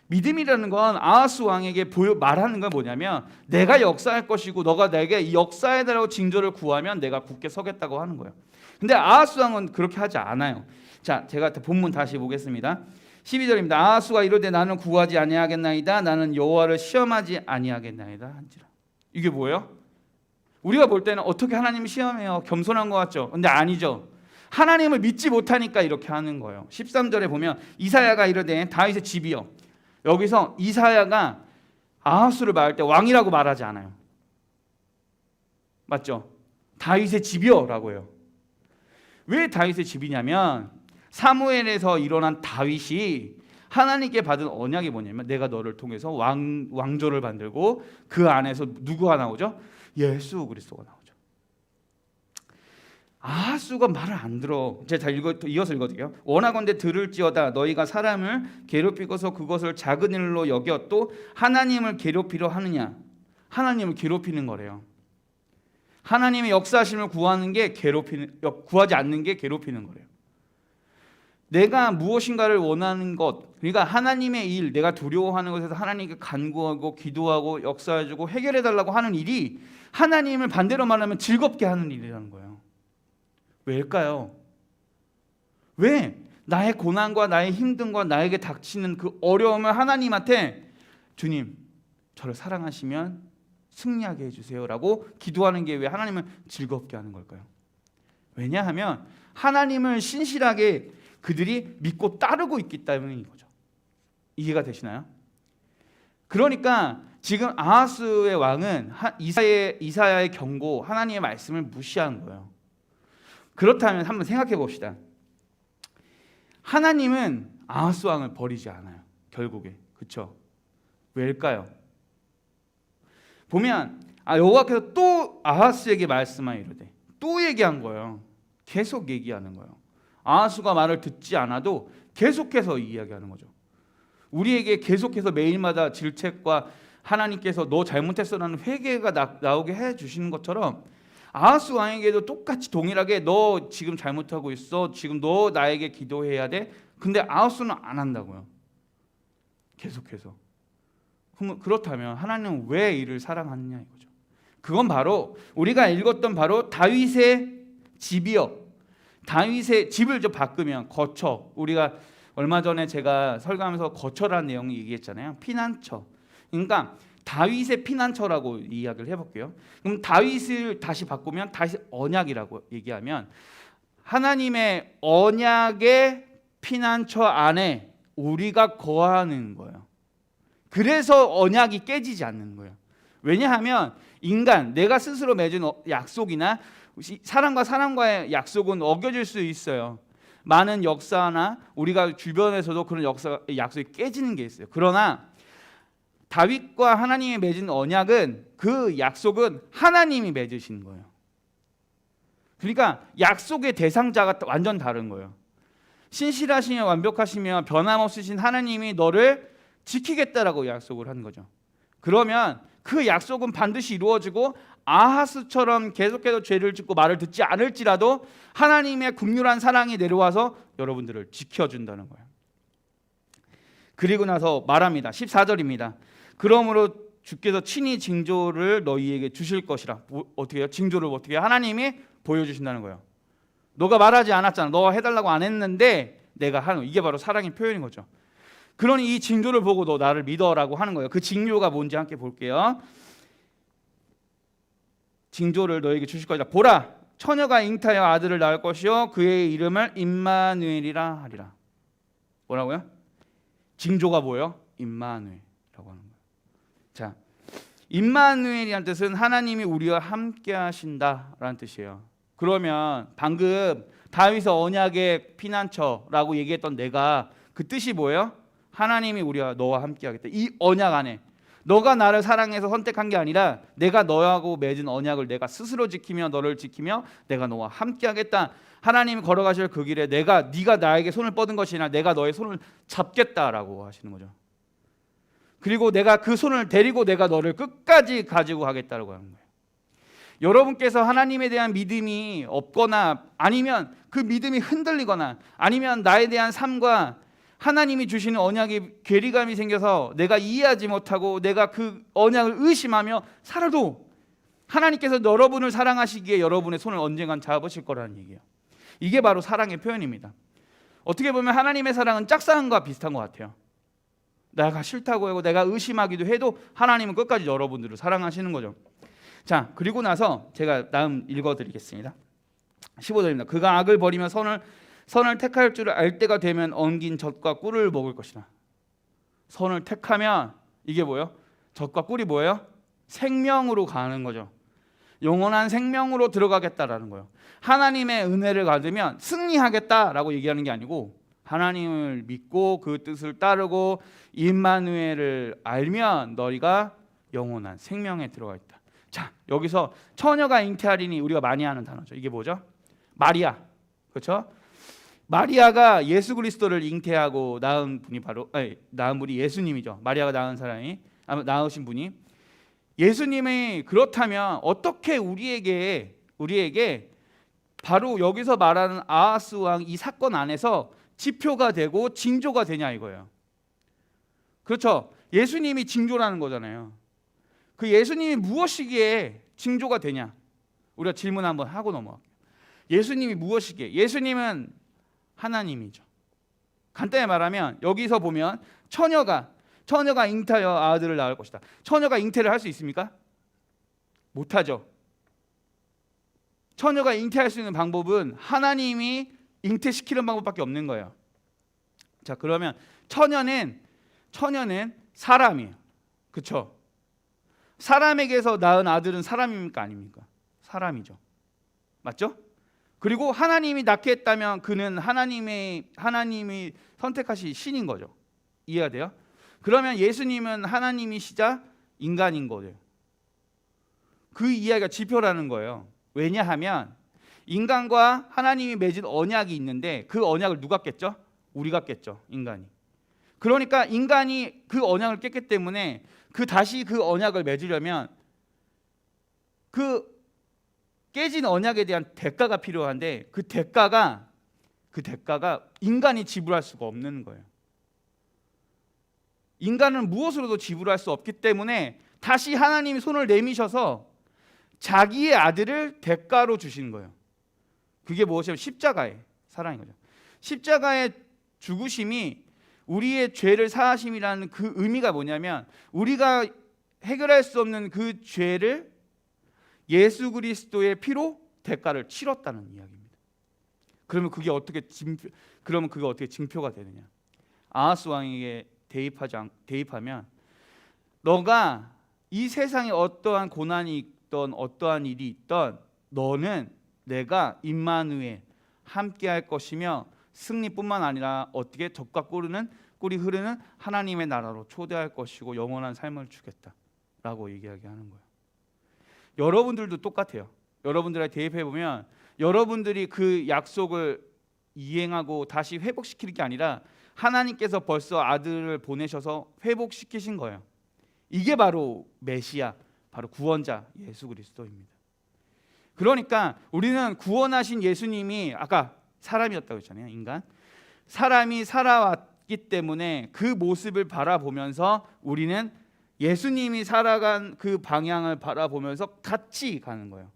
믿음이라는 건 아하스 왕에게 말하는 건 뭐냐면 내가 역사할 것이고 너가 내게 이 역사해달라고 징조를 구하면 내가 굳게 서겠다고 하는 거예요. 근데 아하스 왕은 그렇게 하지 않아요. 자, 제가 본문 다시 보겠습니다. 12절입니다. 아하스가 이르되 나는 구하지 아니하겠나이다. 나는 여호와를 시험하지 아니하겠나이다 한지라. 이게 뭐예요? 우리가 볼 때는 어떻게 하나님을 시험해요? 겸손한 것 같죠? 근데 아니죠. 하나님을 믿지 못하니까 이렇게 하는 거예요. 13절에 보면 이사야가 이르되 다윗의 집이요. 여기서 이사야가 아하스를 말할 때 왕이라고 말하지 않아요. 맞죠? 다윗의 집이요 라고 해요. 왜 다윗의 집이냐면 사무엘에서 일어난 다윗이 하나님께 받은 언약이 뭐냐면 내가 너를 통해서 왕조를 만들고 그 안에서 누구가 나오죠? 예수 그리스도가 나오죠. 아하스가 말을 안 들어. 제가 이어서 읽어드릴게요. 원하건대 들을지어다 너희가 사람을 괴롭히고서 그것을 작은 일로 여겨 또 하나님을 괴롭히려 하느냐. 하나님을 괴롭히는 거래요. 하나님의 역사하심을 구하는 게 구하지 않는 게 괴롭히는 거래요. 내가 무엇인가를 원하는 것, 그러니까 하나님의 일, 내가 두려워하는 것에서 하나님께 간구하고 기도하고 역사해주고 해결해달라고 하는 일이 하나님을 반대로 말하면 즐겁게 하는 일이라는 거예요. 왜일까요? 왜 나의 고난과 나의 힘듦과 나에게 닥치는 그 어려움을 하나님한테 주님, 저를 사랑하시면 승리하게 해주세요라고 기도하는 게 왜 하나님을 즐겁게 하는 걸까요? 왜냐하면 하나님을 신실하게 그들이 믿고 따르고 있기 때문인 거죠. 이해가 되시나요? 그러니까 지금 아하스의 왕은 이사야의 경고, 하나님의 말씀을 무시한 거예요. 그렇다면 한번 생각해 봅시다. 하나님은 아하스 왕을 버리지 않아요. 결국에. 그렇죠? 왜일까요? 보면 여호와께서 또 아하스에게 말씀하여 이르되 또 얘기한 거예요. 계속 얘기하는 거예요. 아하스가 말을 듣지 않아도 계속해서 이야기하는 거죠. 우리에게 계속해서 매일마다 질책과 하나님께서 너 잘못했어라는 회개가 나오게 해주시는 것처럼 아하스 왕에게도 똑같이 동일하게 너 지금 잘못하고 있어. 지금 너 나에게 기도해야 돼. 근데 아하스는 안 한다고요. 계속해서. 그렇다면 하나님은 왜 이를 사랑하느냐 이거죠. 그건 바로 우리가 읽었던 바로 다윗의 집이요. 다윗의 집을 좀 바꾸면 거처, 우리가 얼마 전에 제가 설교하면서 거처라는 내용을 얘기했잖아요. 피난처. 그러니까 다윗의 피난처라고 이야기를 해볼게요. 그럼 다윗을 다시 바꾸면 다시 언약이라고 얘기하면 하나님의 언약의 피난처 안에 우리가 거하는 거예요. 그래서 언약이 깨지지 않는 거예요. 왜냐하면 인간, 내가 스스로 맺은 약속이나 사람과 사람과의 약속은 어겨질 수 있어요. 많은 역사나 우리가 주변에서도 그런 약속이 깨지는 게 있어요. 그러나 다윗과 하나님이 맺은 언약은 그 약속은 하나님이 맺으신 거예요. 그러니까 약속의 대상자가 완전 다른 거예요. 신실하시며 완벽하시며 변함없으신 하나님이 너를 지키겠다라고 약속을 한 거죠. 그러면 그 약속은 반드시 이루어지고 아하스처럼 계속해서 죄를 짓고 말을 듣지 않을지라도 하나님의 긍휼한 사랑이 내려와서 여러분들을 지켜준다는 거예요. 그리고 나서 말합니다. 14절입니다. 그러므로 주께서 친히 징조를 너희에게 주실 것이라. 어떻게 해요? 징조를 어떻게 해요? 하나님이 보여주신다는 거예요. 너가 말하지 않았잖아. 너가 해달라고 안 했는데 내가 하는, 이게 바로 사랑의 표현인 거죠. 그러니 이 징조를 보고 너 나를 믿어라고 하는 거예요. 그 징조가 뭔지 함께 볼게요. 징조를 너에게 주실 것이다. 보라, 처녀가 잉타하여 아들을 낳을 것이요 그의 이름을 임마누엘이라 하리라. 뭐라고요? 징조가 뭐예요? 임마누엘이라고 하는 거예요. 자, 임마누엘이라는 뜻은 하나님이 우리와 함께 하신다라는 뜻이에요. 그러면 방금 다윗의 언약의 피난처라고 얘기했던 내가 그 뜻이 뭐예요? 하나님이 우리와 너와 함께 하겠다. 이 언약 안에 너가 나를 사랑해서 선택한 게 아니라 내가 너하고 맺은 언약을 내가 스스로 지키며 너를 지키며 내가 너와 함께 하겠다. 하나님이 걸어가실 그 길에 네가 나에게 손을 뻗은 것이 아니라 내가 너의 손을 잡겠다라고 하시는 거죠. 그리고 내가 그 손을 데리고 내가 너를 끝까지 가지고 가겠다라고 하는 거예요. 여러분께서 하나님에 대한 믿음이 없거나 아니면 그 믿음이 흔들리거나 아니면 나에 대한 삶과 하나님이 주시는 언약에 괴리감이 생겨서 내가 이해하지 못하고 내가 그 언약을 의심하며 살아도 하나님께서 여러분을 사랑하시기에 여러분의 손을 언젠간 잡으실 거라는 얘기예요. 이게 바로 사랑의 표현입니다. 어떻게 보면 하나님의 사랑은 짝사랑과 비슷한 것 같아요. 내가 싫다고 하고 내가 의심하기도 해도 하나님은 끝까지 여러분들을 사랑하시는 거죠. 자, 그리고 나서 제가 다음 읽어드리겠습니다. 15절입니다. 그가 악을 버리며 선을 택할 줄을 알 때가 되면 엉긴 젖과 꿀을 먹을 것이라. 선을 택하면 이게 뭐예요? 젖과 꿀이 뭐예요? 생명으로 가는 거죠. 영원한 생명으로 들어가겠다라는 거예요. 하나님의 은혜를 받으면 승리하겠다라고 얘기하는 게 아니고 하나님을 믿고 그 뜻을 따르고 임마누엘을 알면 너희가 영원한 생명에 들어가 있다. 자, 여기서 처녀가 잉태하리니 우리가 많이 아는 단어죠. 이게 뭐죠? 마리아. 그렇죠? 마리아가 예수 그리스도를 잉태하고 낳은 분이 낳은 분이 예수님이죠. 마리아가 낳으신 분이 예수님이 그렇다면 어떻게 우리에게 바로 여기서 말하는 아하스 왕 이 사건 안에서 지표가 되고 징조가 되냐 이거예요. 그렇죠? 예수님이 징조라는 거잖아요. 그 예수님이 무엇이기에 징조가 되냐? 우리가 질문 한번 하고 넘어갈게요. 예수님이 무엇이기에? 예수님은 하나님이죠. 간단히 말하면 여기서 보면 처녀가 잉태하여 아들을 낳을 것이다. 처녀가 잉태를 할 수 있습니까? 못하죠. 처녀가 잉태할 수 있는 방법은 하나님이 잉태시키는 방법밖에 없는 거예요. 자, 그러면 처녀는 사람이에요. 그렇죠? 사람에게서 낳은 아들은 사람입니까? 아닙니까? 사람이죠. 맞죠? 그리고 하나님이 낳게 했다면 그는 하나님이 선택하신 신인 거죠. 이해가 돼요? 그러면 예수님은 하나님이시자 인간인 거예요. 그 이야기가 지표라는 거예요. 왜냐하면 인간과 하나님이 맺은 언약이 있는데 그 언약을 누가 깼죠? 우리가 깼죠. 인간이. 그러니까 인간이 그 언약을 깼기 때문에 다시 그 언약을 맺으려면 그 깨진 언약에 대한 대가가 필요한데 그 대가가 인간이 지불할 수가 없는 거예요. 인간은 무엇으로도 지불할 수 없기 때문에 다시 하나님이 손을 내미셔서 자기의 아들을 대가로 주신 거예요. 그게 무엇이냐면 십자가의 사랑인 거죠. 십자가의 죽으심이 우리의 죄를 사하심이라는 그 의미가 뭐냐면 우리가 해결할 수 없는 그 죄를 예수 그리스도의 피로 대가를 치렀다는 이야기입니다. 그러면 그게 어떻게 징표가 되느냐? 아하스 왕에게 대입하면 너가 이 세상에 어떠한 고난이 있던 어떠한 일이 있던 너는 내가 임마누엘 함께할 것이며 승리뿐만 아니라 어떻게 젖과 꿀이 흐르는 하나님의 나라로 초대할 것이고 영원한 삶을 주겠다라고 얘기하는 거예요. 여러분들도 똑같아요. 여러분들에 대입해 보면 여러분들이 그 약속을 이행하고 다시 회복시키는 게 아니라 하나님께서 벌써 아들을 보내셔서 회복시키신 거예요. 이게 바로 메시아, 바로 구원자 예수 그리스도입니다. 그러니까 우리는 구원하신 예수님이 아까 사람이었다고 했잖아요. 인간 사람이 살아왔기 때문에 그 모습을 바라보면서 우리는 예수님이 살아간 그 방향을 바라보면서 같이 가는 거예요.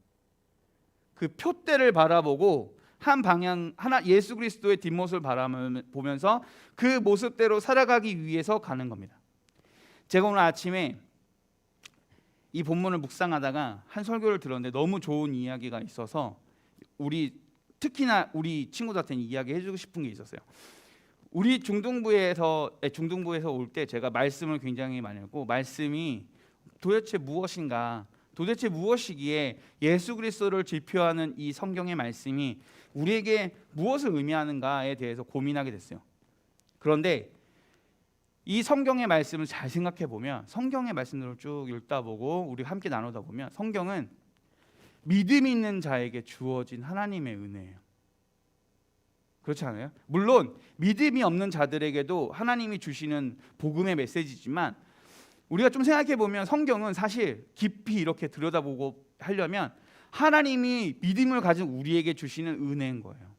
그 표대를 바라보고 한 방향 하나 예수 그리스도의 뒷모습을 바라보면서 그 모습대로 살아가기 위해서 가는 겁니다. 제가 오늘 아침에 이 본문을 묵상하다가 한 설교를 들었는데 너무 좋은 이야기가 있어서 특히나 우리 친구들한테 이야기해주고 싶은 게 있었어요. 우리 중등부에서 올 때 제가 말씀을 굉장히 많이 했고 말씀이 도대체 무엇이기에 예수 그리스도를 지표하는 이 성경의 말씀이 우리에게 무엇을 의미하는가에 대해서 고민하게 됐어요. 그런데 이 성경의 말씀을 잘 생각해 보면 성경의 말씀들을 쭉 읽다 보고 우리 함께 나누다 보면 성경은 믿음 있는 자에게 주어진 하나님의 은혜예요. 그렇지 않아요? 물론 믿음이 없는 자들에게도 하나님이 주시는 복음의 메시지지만 우리가 좀 생각해 보면 성경은 사실 깊이 이렇게 들여다보고 하려면 하나님이 믿음을 가진 우리에게 주시는 은혜인 거예요.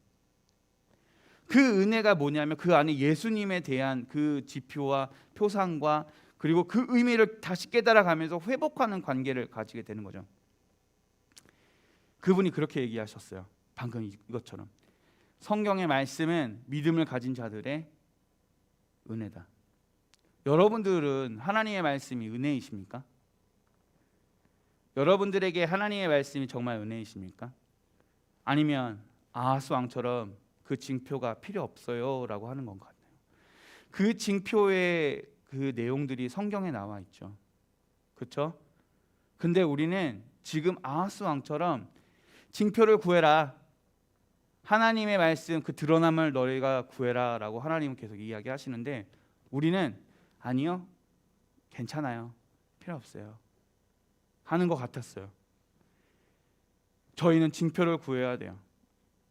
그 은혜가 뭐냐면 그 안에 예수님에 대한 그 지표와 표상과 그리고 그 의미를 다시 깨달아가면서 회복하는 관계를 가지게 되는 거죠. 그분이 그렇게 얘기하셨어요. 방금 이것처럼 성경의 말씀은 믿음을 가진 자들의 은혜다. 여러분들은 하나님의 말씀이 은혜이십니까? 여러분들에게 하나님의 말씀이 정말 은혜이십니까? 아니면 아하스 왕처럼 그 징표가 필요 없어요 라고 하는 것 같아요. 그 징표의 그 내용들이 성경에 나와 있죠. 그렇죠? 근데 우리는 지금 아하스 왕처럼 징표를 구해라, 하나님의 말씀 그 드러남을 너희가 구해라 라고 하나님은 계속 이야기하시는데 우리는 아니요, 괜찮아요, 필요 없어요 하는 것 같았어요. 저희는 징표를 구해야 돼요.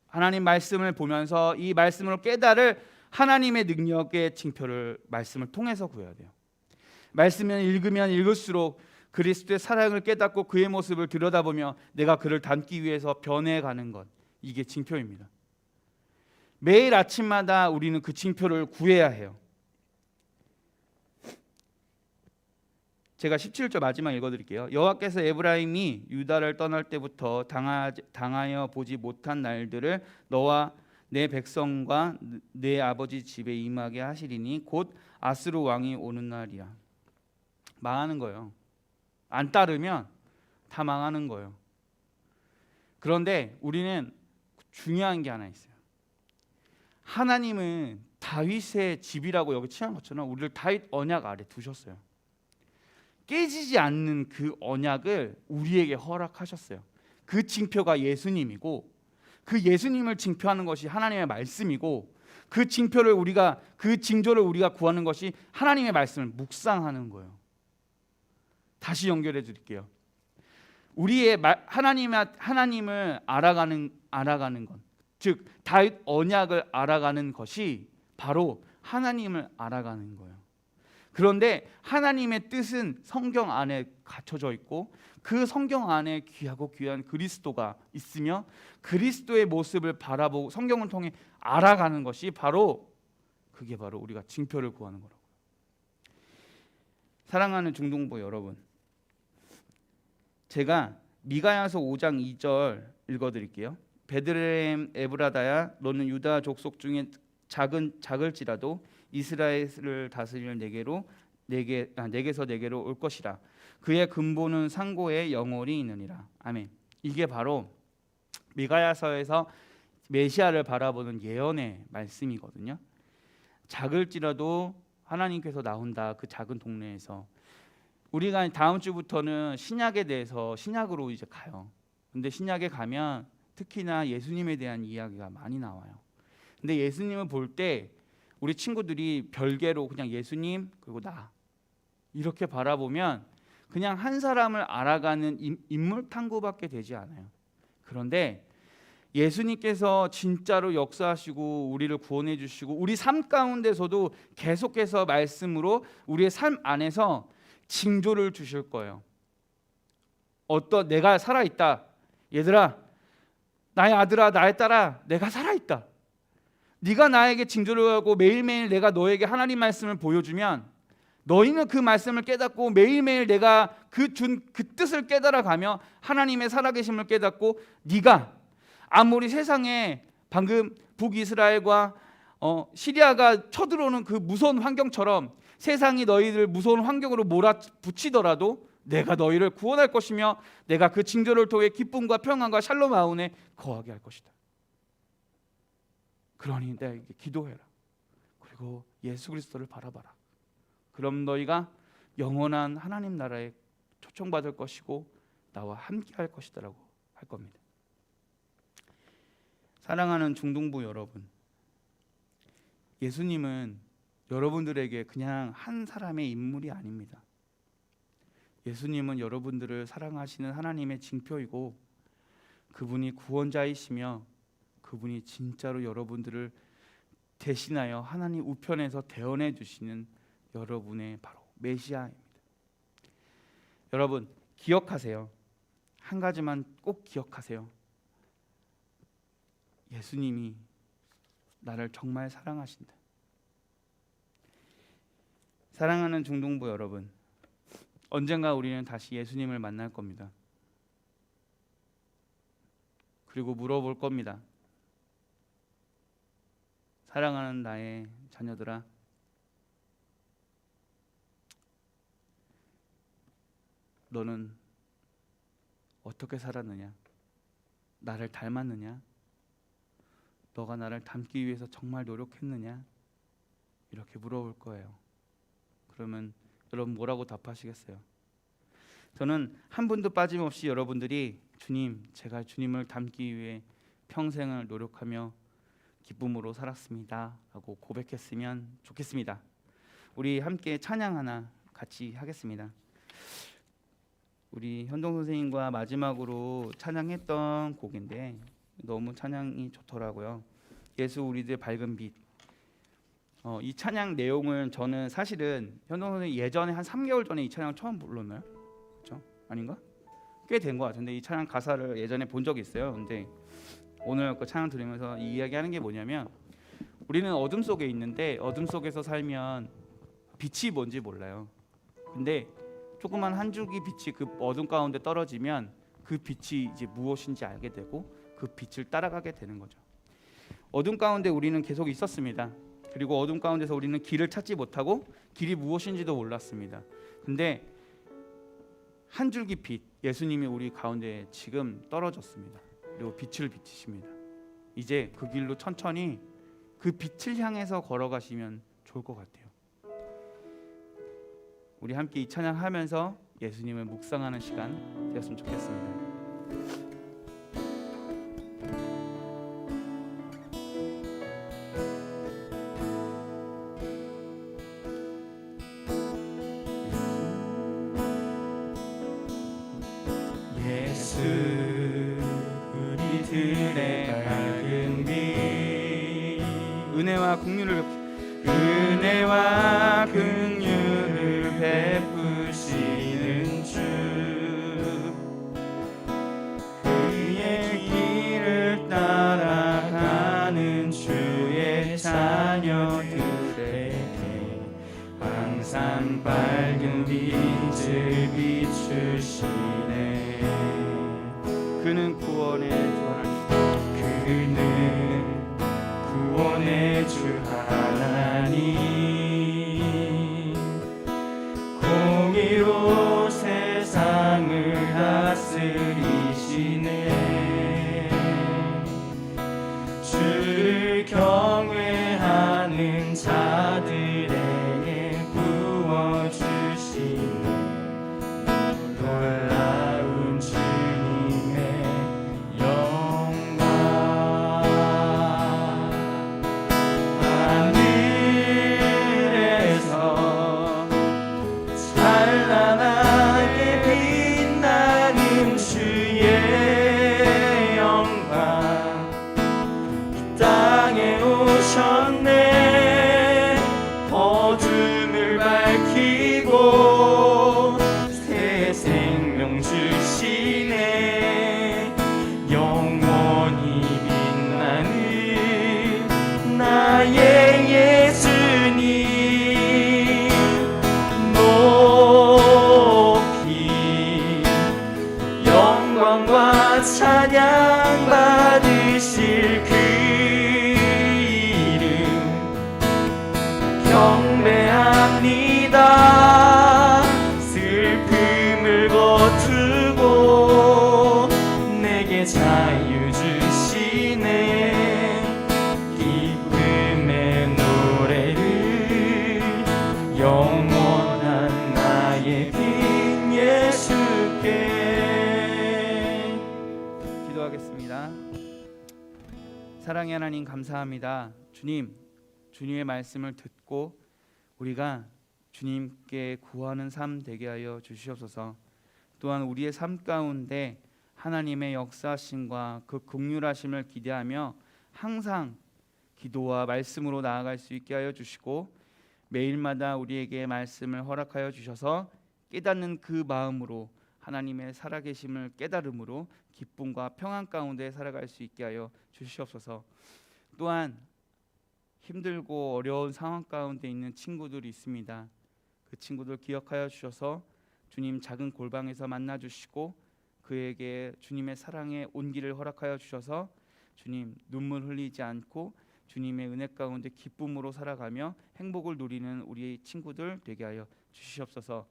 하나님 말씀을 보면서 이 말씀으로 깨달을 하나님의 능력의 징표를 말씀을 통해서 구해야 돼요. 말씀을 읽으면 읽을수록 그리스도의 사랑을 깨닫고 그의 모습을 들여다보며 내가 그를 닮기 위해서 변해가는 것, 이게 징표입니다. 매일 아침마다 우리는 그 징표를 구해야 해요. 제가 17절 마지막 읽어드릴게요. 여호와께서 에브라임이 유다를 떠날 때부터 당하여 보지 못한 날들을 너와 내 백성과 내 아버지 집에 임하게 하시리니 곧 아스루 왕이 오는 날이야. 망하는 거예요. 안 따르면 다 망하는 거예요. 그런데 우리는 중요한 게 하나 있어요. 하나님은 다윗의 집이라고 여기 칭한 것처럼 우리를 다윗 언약 아래 두셨어요. 깨지지 않는 그 언약을 우리에게 허락하셨어요. 그 징표가 예수님이고 그 예수님을 징표하는 것이 하나님의 말씀이고 그 징표를 그 징조를 우리가 구하는 것이 하나님의 말씀을 묵상하는 거예요. 다시 연결해 드릴게요. 우리의 하나님을 알아가는 것, 즉 다윗 언약을 알아가는 것이 바로 하나님을 알아가는 거예요. 그런데 하나님의 뜻은 성경 안에 갖춰져 있고 그 성경 안에 귀하고 귀한 그리스도가 있으며 그리스도의 모습을 바라보고 성경을 통해 알아가는 것이 그게 바로 우리가 징표를 구하는 거라고요. 사랑하는 중동부 여러분, 제가 미가야서 5장 2절 읽어드릴게요. 베들레헴 에브라다야, 너는 유다 족속 중에 작을지라도 이스라엘을 다스릴 내게서 내게로 올 것이라. 그의 근본은 상고에 영원히 있느니라. 아멘. 이게 바로 미가야서에서 메시아를 바라보는 예언의 말씀이거든요. 작을지라도 하나님께서 나온다. 그 작은 동네에서 우리가 다음 주부터는 신약에 대해서 신약으로 이제 가요. 근데 신약에 가면 특히나 예수님에 대한 이야기가 많이 나와요. 근데 예수님을 볼 때 우리 친구들이 별개로 그냥 예수님 그리고 나 이렇게 바라보면 그냥 한 사람을 알아가는 인물 탐구밖에 되지 않아요. 그런데 예수님께서 진짜로 역사하시고 우리를 구원해 주시고 우리 삶 가운데서도 계속해서 말씀으로 우리의 삶 안에서 징조를 주실 거예요. 내가 살아있다. 얘들아, 나의 아들아, 나의 딸아, 내가 살아있다. 네가 나에게 징조를 하고 매일매일 내가 너에게 하나님 말씀을 보여주면 너희는 그 말씀을 깨닫고 매일매일 내가 그 뜻을 깨달아가며 하나님의 살아계심을 깨닫고 네가 아무리 세상에 방금 북이스라엘과 시리아가 쳐들어오는 그 무서운 환경처럼 세상이 너희들 무서운 환경으로 몰아붙이더라도 내가 너희를 구원할 것이며 내가 그 징조를 통해 기쁨과 평안과 샬롬 아운에 거하게 할 것이다. 그러니 내가 기도해라. 그리고 예수 그리스도를 바라봐라. 그럼 너희가 영원한 하나님 나라에 초청받을 것이고 나와 함께 할 것이다라고 할 겁니다. 사랑하는 중동부 여러분, 예수님은 여러분들에게 그냥 한 사람의 인물이 아닙니다. 예수님은 여러분들을 사랑하시는 하나님의 징표이고 그분이 구원자이시며 그분이 진짜로 여러분들을 대신하여 하나님 우편에서 대언해 주시는 여러분의 바로 메시아입니다. 여러분 기억하세요. 한 가지만 꼭 기억하세요. 예수님이 나를 정말 사랑하신다. 사랑하는 중동부 여러분, 언젠가 우리는 다시 예수님을 만날 겁니다. 그리고 물어볼 겁니다. 사랑하는 나의 자녀들아, 너는 어떻게 살았느냐? 나를 닮았느냐? 너가 나를 닮기 위해서 정말 노력했느냐? 이렇게 물어볼 거예요. 그러면 여러분 뭐라고 답하시겠어요? 저는 한 분도 빠짐없이 여러분들이 주님, 제가 주님을 닮기 위해 평생을 노력하며 기쁨으로 살았습니다 라고 고백했으면 좋겠습니다. 우리 함께 찬양 하나 같이 하겠습니다. 우리 현동 선생님과 마지막으로 찬양했던 곡인데 너무 찬양이 좋더라고요. 예수 우리들의 밝은 빛. 이 찬양 내용을 저는 사실은 현동 선생님 예전에 한 3개월 전에 이 찬양을 처음 불렀나요? 그렇죠? 아닌가? 꽤 된 것 같은데 이 찬양 가사를 예전에 본 적이 있어요. 근데 오늘 그 찬양 들으면서 이 이야기하는 게 뭐냐면 우리는 어둠 속에 있는데 어둠 속에서 살면 빛이 뭔지 몰라요. 근데 조그만 한 줄기 빛이 그 어둠 가운데 떨어지면 그 빛이 이제 무엇인지 알게 되고 그 빛을 따라가게 되는 거죠. 어둠 가운데 우리는 계속 있었습니다. 그리고 어둠 가운데서 우리는 길을 찾지 못하고 길이 무엇인지도 몰랐습니다. 근데 한 줄기 빛, 예수님이 우리 가운데 지금 떨어졌습니다. 그리고 빛을 비치십니다. 이제 그 길로 천천히 그 빛을 향해서 걸어가시면 좋을 것 같아요. 우리 함께 이 찬양하면서 예수님을 묵상하는 시간 되었으면 좋겠습니다. 예수 우리들의 밝은 빛 은혜와 긍휼을 베푸시는 주 그의 길을 따라가는 주의 자녀들에게 항상 밝은 빛을 비추시네. 그는 구원의 주 하나님, 그는 구원의 주 경배합니다. 슬픔을 거두고 내게 자유 주시네. 기쁨의 노래를 영원한 나의 빈 예수께. 기도하겠습니다. 사랑의 하나님 감사합니다. 주님, 주님의 말씀을 듣고 우리가 주님께 구하는 삶 되게 하여 주시옵소서. 또한 우리의 삶 가운데 하나님의 역사하심과 그 긍휼하심을 기대하며 항상 기도와 말씀으로 나아갈 수 있게 하여 주시고, 매일마다 우리에게 말씀을 허락하여 주셔서 깨닫는 그 마음으로 하나님의 살아계심을 깨달음으로 기쁨과 평안 가운데 살아갈 수 있게 하여 주시옵소서. 또한 힘들고 어려운 상황 가운데 있는 친구들이 있습니다. 그 친구들 기억하여 주셔서 주님 작은 골방에서 만나 주시고 그에게 주님의 사랑의 온기를 허락하여 주셔서 주님 눈물 흘리지 않고 주님의 은혜 가운데 기쁨으로 살아가며 행복을 누리는 우리 친구들 되게 하여 주시옵소서.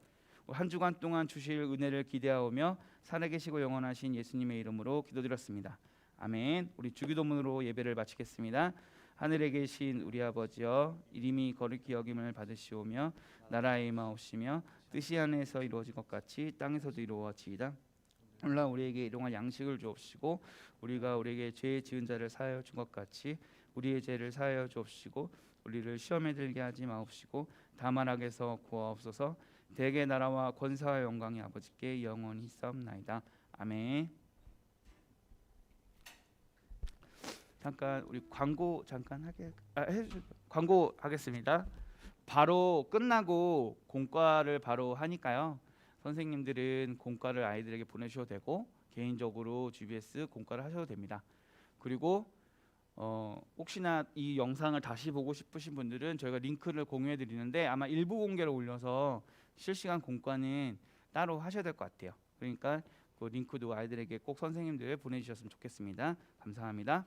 한 주간 동안 주실 은혜를 기대하오며 살아계시고 영원하신 예수님의 이름으로 기도드렸습니다. 아멘. 우리 주기도문으로 예배를 마치겠습니다. 하늘에 계신 우리 아버지여, 이름이 거룩히 여김을 받으시오며 나라의 임하옵시며 뜻이 하늘에서 이루어진 것 같이 땅에서도 이루어지이다. 오늘날 우리에게 일용할 양식을 주옵시고 우리가 우리에게 죄 지은 자를 사하여 준 것 같이 우리의 죄를 사하여 주옵시고 우리를 시험에 들게 하지 마옵시고 다만 악에서 구하옵소서. 대개 나라와 권세와 영광이 아버지께 영원히 있사옵나이다. 아멘. 잠깐 우리 광고 잠깐 광고 하겠습니다. 바로 끝나고 공과를 바로 하니까요. 선생님들은 공과를 아이들에게 보내셔도 되고 개인적으로 GBS 공과를 하셔도 됩니다. 그리고 혹시나 이 영상을 다시 보고 싶으신 분들은 저희가 링크를 공유해 드리는데 아마 일부 공개를 올려서 실시간 공과는 따로 하셔야 될 것 같아요. 그러니까 그 링크도 아이들에게 꼭 선생님들 보내주셨으면 좋겠습니다. 감사합니다.